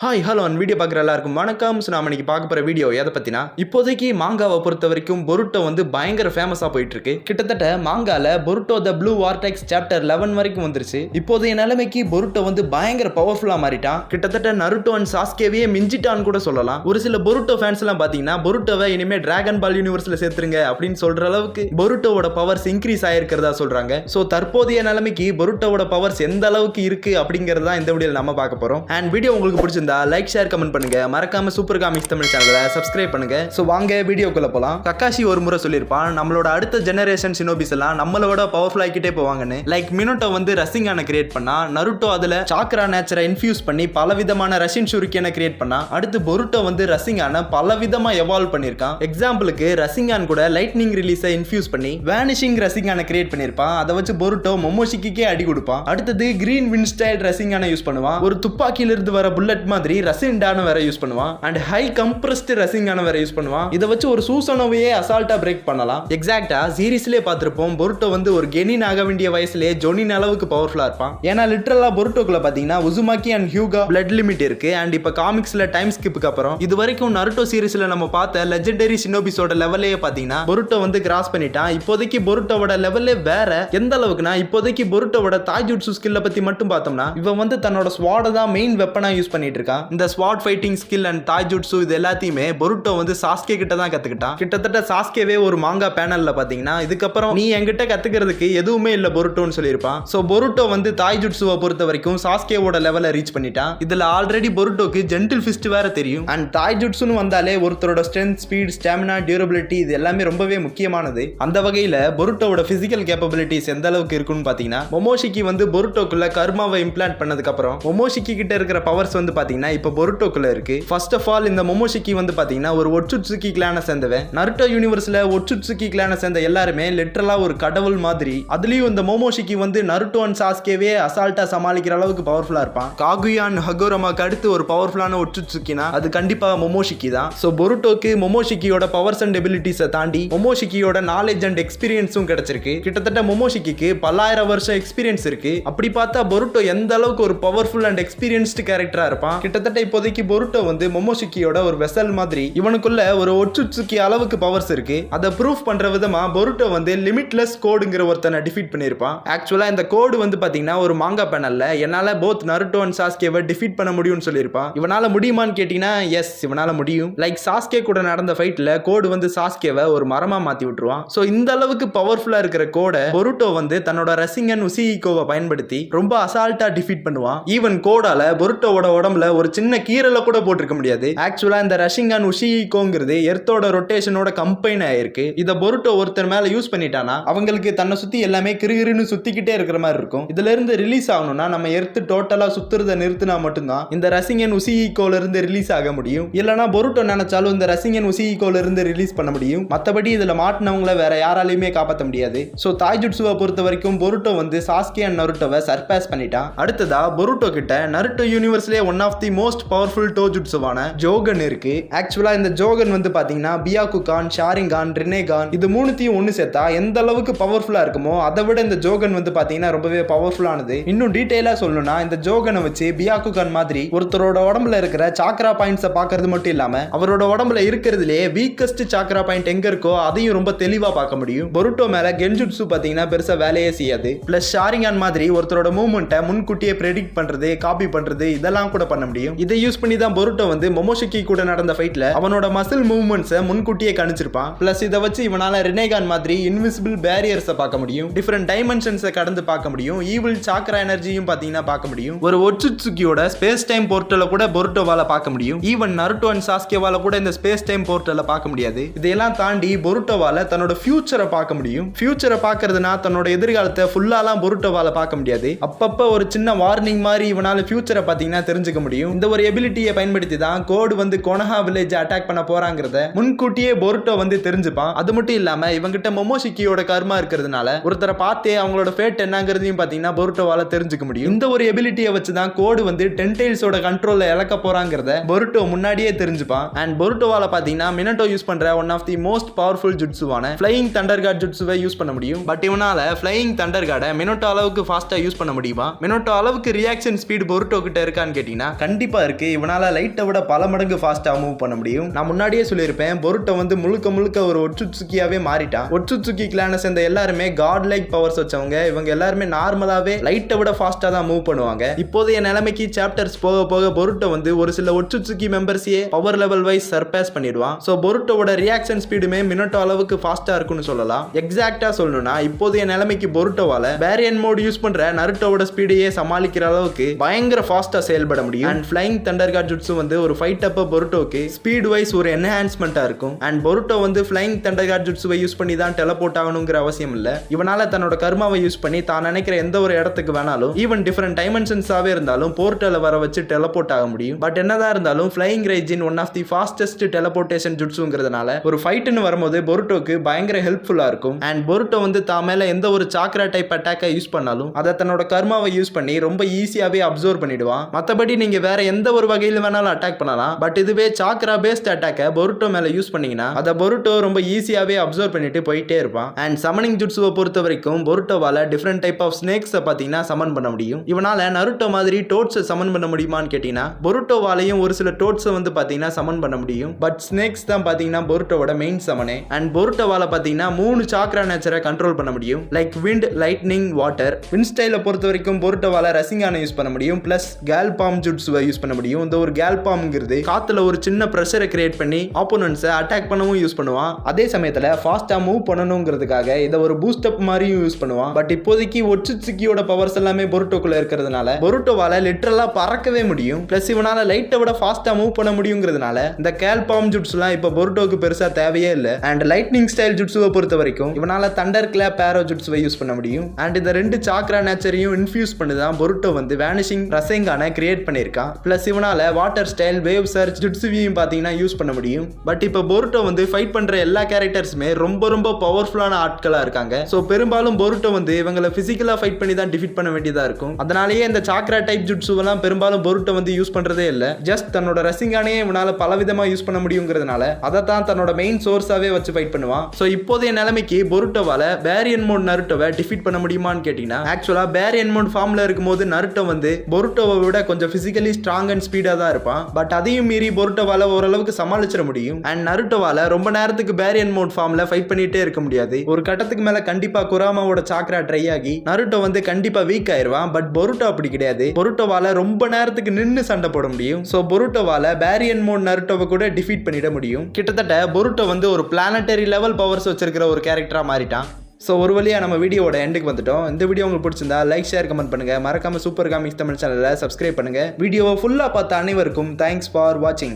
Hi hello video பார்க்குற எல்லாருக்கும் வணக்கம். நாம் இன்னைக்கு பார்க்க போகிற வீடியோ எதை பற்றினா, இப்போதைக்கு மாங்காவை பொறுத்த வரைக்கும் பொருட்டோ பயங்கர ஃபேமஸாக போயிட்டு இருக்கு. கிட்டத்தட்ட மாங்கால பொருட்டோ த ப்ளூ வார்டெக்ஸ் சாப்டர் 11 வரைக்கும் வந்துருச்சு. இப்போதைய நிலைமைக்கு பொருட்டோ பயங்கர பவர்ஃபுல்லாக மாறிட்டான். கிட்டத்தட்ட நருட்டோ அண்ட் சாஸ்கேவே மிஞ்சிட்டான்னு கூட சொல்லலாம். ஒரு சில பொருட்டோ ஃபேன்ஸ் எல்லாம் பார்த்தீங்கன்னா பொருட்டோவை இனிமே டிராகன் பால் யூனிவர்ஸில் சேர்த்துருங்க அப்படின்னு சொல்ற அளவுக்கு பொருட்டோவோட பவர்ஸ் இன்க்ரீஸ் ஆயிருக்கிறதா சொல்றாங்க. ஸோ தற்போதைய நிலைமைக்கு பொருட்டோவோட பவர்ஸ் எந்த அளவுக்கு இருக்கு அப்படிங்கிறது தான் இந்த வீடியோவில் நம்ம பார்க்க போறோம். அண்ட் வீடியோ உங்களுக்கு பிடிச்சிருந்தா லைக் ஷேர் கமெண்ட் பண்ணுங்க. மறக்காம சூப்பர் காமிக்ஸ் தமிழ் சேனலை சப்ஸ்கிரைப் பண்ணுங்க. சோ வாங்க வீடியோக்குள்ள போலாம். கக்காஷி ஒரு முறை சொல்லியிருப்பான், நம்மளோட அடுத்த ஜெனரேஷன் ஷினோபிஸ் எல்லாம் நம்மளோட பவர்ஃபுல் ஆகிட்டே போவாங்கன்னு. லைக் மினோட்டோ ரசிங்கான கிரியேட் பண்ணா, நருட்டோ அதுல சாக்ரா நேச்சரை இன்ஃபியூஸ் பண்ணி பலவிதமான ரஷின் ஷூரிக்கனை கிரியேட் பண்ணா. அடுத்து பொருட்டோ ரசிங்கான பலவிதமா எவால்வ் பண்ணிருக்கான். எக்ஸாம்பிளுக்கு ரசிங்கான் கூட லைட்னிங் ரிலீஸை இன்ஃபியூஸ் பண்ணி வேனிஷிங் ரசிங்கான கிரியேட் பண்ணிருப்பான். அதை வச்சு பொருட்டோ மொமோஷிக்கிக்கே அடி கொடுப்பான். அடுத்தது கிரீன் விண்ட் ஸ்டைல் ரசிங்கான யூஸ் பண்ணுவான். ஒரு துப்பாக்கியில இருந்து வர புல்லட் மாதிரி ரசிண்டான வேற யூஸ் பண்ணுவான். அண்ட் ஹை கம்ப்ரஸ்ட் ரசிங்கான வேற யூஸ் பண்ணுவான். இத வச்சு ஒரு சூசனோவையே அசால்ட்டா பிரேக் பண்ணலாம். எக்ஸாக்ட்டா சீரிஸ்லயே பார்த்திருப்போம், பொருட்டோ ஒரு கெனின் ஆக வேண்டிய வயசுலயே ஜொனின் அளவுக்கு பவர்ஃபுல்லா இருப்பான். ஏன்னா லிட்டரலா பொருட்டோக்குள்ள பாத்தீங்கன்னா Uzumaki and Hyuga blood limit இருக்கு. அண்ட் இப்ப காமிக்ஸ்ல டைம் ஸ்கிப்புக்கு அப்புறம் இது வரைக்கும் நருட்டோ சீரிஸ்ல நம்ம பார்த்த லெஜெண்டரி ஷினோபிஸோட லெவலே பாத்தீங்கன்னா பொருட்டோ கிராஸ் பண்ணிட்டான். இப்போதைக்கு பொருட்டோவோட லெவல்லே வேற. எந்த அளவுக்குனா, இப்போதைக்கு பொருட்டோவோட தாய்ஜுட்சு ஸ்கில்ல பத்தி மட்டும் பார்த்தோம்னா, இவன் தன்னோட ஸ்வாட தான் மெயின் வெப்பனா யூஸ் பண்ணிட்டு இருக்கான். இந்த ஸ்வாட் ஃபைட்டிங் ஸ்கில் அண்ட் தாய்ஜுட்சு இது எல்லாத்தையுமே பொருட்டோ சாஸ்கே கிட்ட தான் கத்துக்கிட்டான். கிட்டத்தட்ட சாஸ்கேவே ஒரு மாங்கா பேனல்ல பாத்தீங்கன்னா, இதுக்கப்புறம் நீ என்கிட்ட கத்துக்கிறதுக்கு எதுவுமே இல்ல பொருட்டோன்னு சொல்லியிருப்பான். சோ பொருட்டோ தாய்ஜுட்சுவை பொறுத்த வரைக்கும் சாஸ்கேவோட லெவலை ரீச் பண்ணிட்டான். இதுல ஆல்ரெடி பொருட்டோக்கு ஜென்டில் ஃபிஸ்ட் வேற தெரியும். அண்ட் தாய்ஜுட்சுன்னு வந்தாலே ஒருத்தரோட ஸ்ட்ரென்த், ஸ்பீட், ஸ்டாமினா, டியூரபிலிட்டி இது எல்லாமே ரொம்பவே முக்கியமானது. அந்த வகையில பொருட்டோவோட பிசிக்கல் கேப்பபிலிட்டிஸ் எந்த அளவுக்கு இருக்குன்னு பாத்தீங்கன்னா, மொமோஷிக்கி பொருட்டோக்குள்ள கர்மாவை இம்ப்ளான்ட் பண்ணதுக்கு அப்புறம் மொமோஷிக்கி கிட்ட இருக்கிற பவர்ஸ் பாத்தீங்கன்னா இப்ப பொருட்டோக்குள்ள இருக்கு. ஃபர்ஸ்ட் ஆஃப் ஆல் இந்த மொமோஷிக்கி பாத்தீங்கன்னா ஒரு ஒட்சுட்சுகி கிளானை சேர்ந்தவன். நருட்டோ யூனிவர்ஸ்ல ஒட்சுட்சுகி கிளானை சேர்ந்த எல்லாருமே லிட்டரலா ஒரு கடவுள் மாதிரி. அதுலயும் இந்த மொமோஷிக்கி நருட்டோ அண்ட் சாஸ்கேவே அசால்ட்டா சமாளிக்கிற அளவுக்கு பவர்ஃபுல்லா இருப்பான். காகுயா அண்ட் ஹகோரமாக்கு அடுத்து ஒரு பவர்ஃபுல்லான ஒட்சுட்சுகினா அது கண்டிப்பா மொமோஷிக்கி தான். சோ பொருட்டோக்கு மொமோஷிக்கியோட பவர்ஸ் அண்ட் எபிலிட்டிஸை தாண்டி மொமோஷிக்கியோட நாலேஜ் அண்ட் எக்ஸ்பீரியன்ஸும் கிடைச்சிருக்கு. கிட்டத்தட்ட மொமோஷிக்கிக்கு பல்லாயிரம் வருஷம் எக்ஸ்பீரியன்ஸ் இருக்கு. அப்படி பார்த்தா பொருட்டோ எந்த அளவுக்கு ஒரு பவர்ஃபுல் அண்ட் எக்ஸ்பீரியன்ஸ்டு கேரக்டரா இருப்பான். கிட்டத்தட்ட இப்போதைக்கு பொருட்டோ மொமோஷிக்கியோட ஒரு வெசல் மாதிரி. இவனுக்குள்ள ஒரு ஒட்சுட்சுகி அளவுக்கு பவர்ஸ் இருக்கு. அதை ப்ரூஃப் பண்ற விதமா பொருட்டோ லிமிட்லெஸ் கோடுங்கிற ஒருத்தனை டிஃபீட் பண்ணிருப்பான். ஆக்சுவலா இந்த கோடு பாத்தீங்கன்னா ஒரு மாங்கா பேனல்ல என்னால போத் நருட்டோ அண்ட் சாஸ்கேவை டிஃபீட் பண்ண முடியும்னு சொல்லியிருப்பான். இவனால முடியுமான்னு கேட்டீங்கன்னா எஸ், இவனால முடியும். லைக் சாஸ்கே கூட நடந்த ஃபைட்ல கோடு சாஸ்கேவை ஒரு மரமா மாத்தி விட்டுருவான். சோ இந்த அளவுக்கு பவர்ஃபுல்லா இருக்கிற கோட பொருட்டோ தன்னோட ரசிங்கன் உசிஹிகோவை பயன்படுத்தி ரொம்ப அசால்ட்டா டிஃபீட் பண்ணுவான். ஈவன் கோடால பொருட்டோவோட உடம்புல ஒரு சின்ன கீரல கூட போட்டிருக்க முடியாது. ஆக்சுவலா இந்த ரஷிங்கான் உஷிஹிகோங்கிறது எர்த்தோட ரொட்டேஷனோட கம்பைன் ஆயிருக்கு. இத பொருட்டோ ஒருத்தர் மேல யூஸ் பண்ணிட்டானா அவங்களுக்கு தன்னை சுத்தி எல்லாமே கிருகிருன்னு சுத்திக்கிட்டே இருக்கிற மாதிரி இருக்கும். இதுல இருந்து ரிலீஸ் ஆகணும்னா நம்ம எர்த்து டோட்டலா சுத்துறத நிறுத்தினா மட்டும்தான் இந்த ரஷிங்கன் உஷிஹிகோல இருந்து ரிலீஸ் ஆக முடியும். இல்லனா பொருட்டோ நினைச்சாலும் இந்த ரஷிங்கன் உஷிஹிகோல இருந்து ரிலீஸ் பண்ண முடியும். மத்தபடி இதுல மாட்டினவங்கள வேற யாராலையுமே காப்பாற்ற முடியாது. சோ தாய்ஜுட்சுவை பொறுத்த வரைக்கும் பொருட்டோ சாஸ்கே அண்ட் நருட்டோவை சர்பாஸ் பண்ணிட்டான். அடுத்ததா பொருட்டோ கிட்ட நருட்டோ யூனிவர்ஸ்லயே one of the most powerful டோஜுட்சுவான ஜோகன் இருக்கு. ஆக்சுவலா இந்த ஜோகன் பாத்தீங்கன்னா பியாகுகான், ஷாரிங்கான், ரினேகான் இது மூணுத்தையும் ஒன்னு சேர்த்தா எந்த அளவுக்கு பவர்ஃபுல்லா இருக்குமோ அதை விட இந்த ஜோகன் பாத்தீங்கன்னா ரொம்பவே பவர்ஃபுல்லானது. இன்னும் டீடைலா சொல்லணும்னா இந்த ஜோகனை வச்சு பியாகுகான் மாதிரி ஒருத்தரோட உடம்புல இருக்கிற சாக்ரா பாயிண்ட்ஸை பார்க்கறது மட்டும் இல்லாம அவரோட உடம்புல இருக்கிறதுலயே வீக்கஸ்ட் சாக்ரா பாயிண்ட் எங்க இருக்கோ அதையும் ரொம்ப தெளிவா பார்க்க முடியும். பொருட்டோ மேல கென்ஜுட்சு பாத்தீங்கன்னா பெருசா வேலையே செய்யாது. பிளஸ் ஷாரிங்கான் மாதிரி ஒருத்தரோட மூவ்மெண்ட்டை முன்கூட்டியே பிரெடிக்ட் பண்றது, காப்பி பண்றது இதெல்லாம் கூட பண்ண முடியும். இதை யூஸ் பண்ணி தான் பொருட்டோ மொமோஷிக்கி கூட நடந்த ஃபைட்ல அவனோட மசில் மூவ்மெண்ட்ஸை முன்கூட்டியே கணிச்சிருப்பான். பிளஸ் இதை வச்சு இவனால ரினேகான் மாதிரி இன்விசிபிள் பேரியர்ஸை பார்க்க முடியும். டிஃபரெண்ட் டைமென்ஷன்ஸை கடந்து பார்க்க முடியும். ஈவில் சாக்ரா எனர்ஜியும் பாத்தீங்கன்னா பார்க்க முடியும். ஒரு ஒட்சுட்சுகியோட ஸ்பேஸ் டைம் போர்ட்டலை கூட பொருட்டோவால பார்க்க முடியும். ஈவன் நருட்டோ அண்ட் சாஸ்கேவால கூட இந்த ஸ்பேஸ் டைம் போர்ட்டலை பார்க்க முடியாது. இதையெல்லாம் தாண்டி பொருட்டோவால தன்னோட ஃபியூச்சரை பார்க்க முடியும். ஃபியூச்சரை பார்க்கறதுனா தன்னோட எதிர்காலத்தை ஃபுல்லாலாம் பொருட்டோவால பார்க்க முடியாது. அப்பப்ப ஒரு சின்ன வார்னிங் மாதிரி இவனால ஃபியூச்சரை பாத்தீங்கன்னா தெரிஞ்சுக்க முடியும். இந்த ஒரு எபிலிட்டியை பயன்படுத்தி தான் கோடு கொனஹா வில்லேஜ் அட்டாக் பண்ண போறாங்கறத முன்கூட்டியே பொருட்டோ தெரிஞ்சுப்பான். அது மட்டும் இல்லாம இவங்கிட்ட மொமோஷிக்கியோட கர்மா இருக்கிறதுனால ஒருத்தரை பார்த்தே அவங்களோட ஃபேட் என்னங்கிறதையும் பாத்தீங்கன்னா பொருட்டோவால தெரிஞ்சுக்க முடியும். இந்த ஒரு எபிலிட்டியை வச்சு தான் கோடு டென்டைல்ஸோட கண்ட்ரோல்ல இழக்க போறாங்கறத பொருட்டோ முன்னாடியே தெரிஞ்சுப்பான். அண்ட் பொருட்டோவால பாத்தீங்கன்னா மினோட்டோ யூஸ் பண்ற one of the most powerful ஜுட்சுவான ஃப்ளையிங் தண்டர் காட் ஜுட்சுவை யூஸ் பண்ண முடியும். பட் இவனால ஃப்ளையிங் தண்டர் கார்டை மினோட்டோ அளவுக்கு ஃபாஸ்டா யூஸ் பண்ண முடியுமா? மினோட்டோ அளவுக்கு ரியாக்ஷன் ஸ்பீட் பொருட்டோ கிட்ட இருக்கான்னு கேட்டீங்கன்னா கண்டிப்பா இருக்கு. இவனால லைட்டை விட பல மடங்கு ஃபாஸ்டா மூவ் பண்ண முடியும். நான் முன்னாடியே சொல்லியிருப்பேன், பொருட்டோ வந்து முழுக்க ஒரு ஒட்சுட்சுகியாவே மாறிட்டான். ஒட்சுட்சுகி கிளானை சேர்ந்த எல்லாருமே காட் லைக் பவர்ஸ் வச்சவங்க. இவங்க எல்லாருமே நார்மலாவே லைட்டை விட ஃபாஸ்டா தான் மூவ் பண்ணுவாங்க. இப்போதைய நிலைமைக்கு சாப்டர்ஸ் போக பொருட்டோ வந்து ஒரு சில ஒட்சுட்சுகி மெம்பர்ஸையே பவர் லெவல் வைஸ் சர்பாஸ் பண்ணிடுவான். சோ பொருட்டோவோட ரியாக்ஷன் ஸ்பீடுமே மினட்டோ அளவுக்கு ஃபாஸ்டா இருக்குன்னு சொல்லலாம். எக்ஸாக்ட்டா சொல்லணும்னா இப்போதைய நிலைமைக்கு பொருட்டோவால பேரியன் மோட் யூஸ் பண்ற நருட்டோவோட ஸ்பீடையே சமாளிக்கிற அளவுக்கு பயங்கர ஃபாஸ்டா செயல்பட முடியும். அண்ட் ஃப்ளைங் தண்டர் காட் ஜுட்ஸு வந்து ஒரு ஃபைட் அப்ப பொருட்டோக்கு ஸ்பீட் வைஸ் ஒரு என்ஹான்ஸ்மெண்டா இருக்கும். அண்ட் பொருட்டோ வந்து ஃப்ளைங் தண்டர் காட் ஜுட்ஸுவை யூஸ் பண்ணி தான் டெலபோர்ட் ஆகணுங்கிற அவசியம் இல்ல. இவனால தன்னோட கர்மாவை யூஸ் பண்ணி தான் நினைக்கிற எந்த ஒரு இடத்துக்கு வேணாலும் ஈவன் டிஃபரெண்ட் டைமென்ஷன்ஸாவே இருந்தாலும் போர்ட்டல வர வச்சு டெலபோர்ட் ஆக முடியும். பட் என்னதான் இருந்தாலும் flying Raijin one of the fastest teleportation ஜுட்ஸுங்கிறதுனால ஒரு ஃபைட்னு வரும்போது பொருட்டோக்கு பயங்கர ஹெல்ப்ஃபுல்லா இருக்கும். அண்ட் பொருட்டோ வந்து தான் மேல எந்த ஒரு சாக்ரா டைப் அட்டாக்கை யூஸ் பண்ணாலும் அதை தன்னோட கர்மாவை யூஸ் பண்ணி ரொம்ப ஈஸியாவே அப்சர்வ் பண்ணிடுவான். மற்றபடி நீங்க வேற எந்த ஒரு வகையில் வேணாலும் அட்டாக் பண்ணலாம். பட் இதுவே சாக்ரா பேஸ்ட் அட்டாக்கை பொருட்டோ மேல யூஸ் பண்ணீங்கன்னா அதை பொருட்டோ ரொம்ப ஈஸியாவே அப்சர்வ் பண்ணிட்டு போயிட்டே இருப்பான். அண்ட் சமனிங் ஜுட்ஸுவை பொறுத்த வரைக்கும் பொருட்டோவால டிஃபரெண்ட் டைப் ஆஃப் ஸ்னேக்ஸை பார்த்தீங்கன்னா சமன் பண்ண முடியும். இவனால நருட்டோ மாதிரி டோட்ஸை சமன் பண்ண முடியுமான்னு கேட்டீங்கன்னா பொருட்டோவாலையும் ஒரு சில டோட்ஸை வந்து பார்த்தீங்கன்னா சமன் பண்ண முடியும். பட் ஸ்னேக்ஸ் தான் பார்த்தீங்கன்னா பொருட்டோவோட மெயின் சமனே. அண்ட் பொருட்டோவால பார்த்தீங்கன்னா 3 சாக்ரா நேச்சரை கண்ட்ரோல் பண்ண முடியும். Like wind, lightning, water. Wind ஸ்டைலை பொறுத்த வரைக்கும் பொருட்டோவால ரசிங்கானை யூஸ் பண்ண முடியும். பிளஸ் கேல்பாம் ஜுட்ஸுவை யூஸ் பண்ண முடியும். இந்த ஒரு கேல்பாம்ங்கிறது காத்துல ஒரு சின்ன பிரஷரை கிரியேட் பண்ணி ஆப்போனன்ட்ஸை அட்டாக் பண்ணவும் யூஸ் பண்ணுவான். அதே சமயத்தில் ஃபாஸ்டா மூவ் பண்ணணுங்கிறதுக்காக இதை ஒரு பூஸ்ட் அப் மாதிரியும் யூஸ் பண்ணுவான். பட் இப்போதைக்கு ஒட்சுட்சுகியோட பவர்ஸ் எல்லாமே பொருட்டோக்குள்ள இருக்கிறதுனால பொருட்டோவால லிட்டரலா பறக்கவே முடியும். பிளஸ் இவனால லைட்டை விட ஃபாஸ்டா மூவ் பண்ண முடியுங்கிறதுனால இந்த கேல்பாம் ஜுட்ஸ்லாம் இப்போ பொருட்டோக்கு பெருசா தேவையே இல்லை. அண்ட் லைட்னிங் ஸ்டைல் ஜுட்ஸுவை பொறுத்த வரைக்கும் இவனால தண்டர் கிளாப் பேரோ ஜுட்ஸுவை யூஸ் பண்ண முடியும். அண்ட் இந்த 2 சாக்ரா நேச்சரையும் இன்ஃபியூஸ் பண்ணி தான் பொருட்டோ வந்து வேனிஷிங் ரசேங்கானை கிரியேட் பண்ணியிருக்கான். பிளஸ் இவனால வாட்டர் ஸ்டைல், வேவ் சர்ச் ஜுட்ஸுவையும் பார்த்தீங்கன்னா யூஸ் பண்ண முடியும். பட் இப்போ பொருட்டோ வந்து ஃபைட் பண்ற எல்லா கேரக்டர்ஸுமே ரொம்ப பவர்ஃபுல்லான ஆட்களா இருக்காங்க. ஸோ பெரும்பாலும் பொருட்டோ வந்து இவங்களை பிசிக்கலா ஃபைட் பண்ணி தான் டிஃபீட் பண்ண வேண்டியதா இருக்கும். அதனாலேயே இந்த சாக்ரா டைப் ஜுட்ஸுவெல்லாம் பெரும்பாலும் பொருட்டோ வந்து யூஸ் பண்றதே இல்லை. ஜஸ்ட் தன்னோட ரசிங்கானே இவனால பலவிதமா யூஸ் பண்ண முடியுங்கிறதுனால அதை தான் தன்னோட மெயின் சோர்ஸாவே வச்சு ஃபைட் பண்ணுவான். ஸோ இப்போதைய நிலைமைக்கு பொருட்டோவால பேரியன் மோட் நருட்டோவை டிஃபீட் பண்ண முடியுமான்னு கேட்டீங்கன்னா ஆக்சுவலா பேரியன் மோட் ஃபார்ம்ல இருக்கும்போது நருட்டோ வந்து பொருட்டோவை விட கொஞ்சம் பிசிக்கலி ஸ்ட்ராங் அண்ட் ஸ்பீடா தான் இருப்பான். பட் அதையும் மீறி பொருட்டோவால ஓரளவுக்கு சமாளிச்சிட முடியும். அண்ட் நருட்டோவால ரொம்ப நேரத்துக்கு பேரியன் மோட் ஃபார்ம்ல ஃபைட் பண்ணிட்டே இருக்க முடியாது. ஒரு கட்டத்துக்கு மேல கண்டிப்பா குராமாவோட சாக்ரா ட்ரை ஆகி நருட்டோ வந்து கண்டிப்பா வீக் ஆயிருவான். பட் பொருட்டோ அப்படி கிடையாது. பொருட்டோவால ரொம்ப நேரத்துக்கு நின்னு சண்டை போட முடியும். சோ பொருட்டோவால பேரியன் மோட் நருட்டோவை கூட டிஃபீட் பண்ணிட முடியும். கிட்டத்தட்ட பொருட்டோ வந்து ஒரு பிளானட்டரி லெவல் பவர்ஸ் வச்சிருக்கிற ஒரு கேரக்டரா மாறிட்டான். ஸோ ஒரு வழியாக நம்ம வீடியோட எண்டுக்கு வந்துட்டோம். இந்த வீடியோ உங்களுக்கு பிடிச்சிருந்தா லைக், ஷேர், கமெண்ட் பண்ணுங்க. மறக்காம சூப்பர் காமிக்ஸ் தமிழ் சேனலை சப்ஸ்கிரைப் பண்ணுங்க. வீடியோவை ஃபுல்லாக பார்த்த அனைவருக்கும் தேங்க்ஸ் ஃபார் வாட்சிங்.